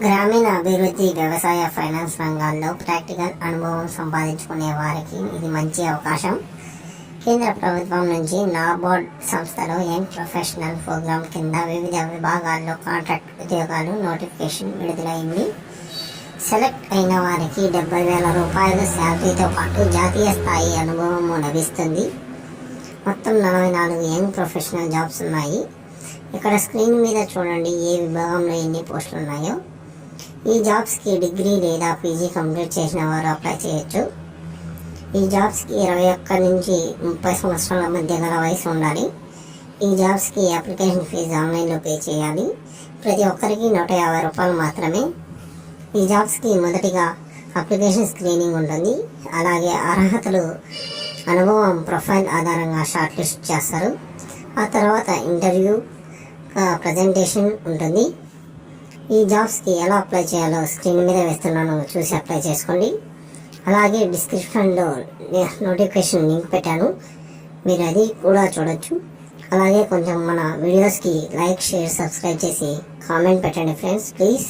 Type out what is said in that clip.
గ్రామీణ అభివృద్ధి, వ్యవసాయ, ఫైనాన్స్ రంగాల్లో ప్రాక్టికల్ అనుభవం సంపాదించుకునే వారికి ఇది మంచి అవకాశం. కేంద్ర ప్రభుత్వం నుంచి నాబార్డ్ సంస్థలో యంగ్ ప్రొఫెషనల్ ప్రోగ్రాం కింద వివిధ విభాగాల్లో కాంట్రాక్ట్ ఉద్యోగాలు నోటిఫికేషన్ విడుదలైంది. సెలెక్ట్ అయిన వారికి 70,000 రూపాయల శాలరీతో పాటు జాతీయ స్థాయి అనుభవం లభిస్తుంది. మొత్తం 44 యంగ్ ప్రొఫెషనల్ జాబ్స్ ఉన్నాయి. ఇక్కడ స్క్రీన్ మీద చూడండి ఏ విభాగంలో ఎన్ని పోస్టులు ఉన్నాయో. ఈ జాబ్స్కి డిగ్రీ లేదా పీజీ కంప్లీట్ చేసిన వారు అప్లై చేయొచ్చు. ఈ జాబ్స్కి 21 నుంచి 30 సంవత్సరాల మధ్య గల వయసు ఉండాలి. ఈ జాబ్స్కి అప్లికేషన్ ఫీజు ఆన్లైన్లో పే చేయాలి. ప్రతి ఒక్కరికి 150 రూపాయలు మాత్రమే. ఈ జాబ్స్కి మొదటిగా అప్లికేషన్ స్క్రీనింగ్ ఉంటుంది. అలాగే అర్హతలు, అనుభవం, ప్రొఫైల్ ఆధారంగా షార్ట్ లిస్ట్ చేస్తారు. ఆ తర్వాత ఇంటర్వ్యూ, ప్రజెంటేషన్ ఉంటుంది. ఈ జాబ్స్కి ఎలా అప్లై చేయాలో స్క్రీన్ మీద వేస్తున్నాను, చూసి అప్లై చేసుకోండి. అలాగే డిస్క్రిప్షన్లో నోటిఫికేషన్ లింక్ పెట్టాను, మీరు అది కూడా చూడొచ్చు. అలాగే కొంచెం మన వీడియోస్కి లైక్, షేర్, సబ్స్క్రైబ్ చేసి కామెంట్ పెట్టండి ఫ్రెండ్స్, ప్లీజ్.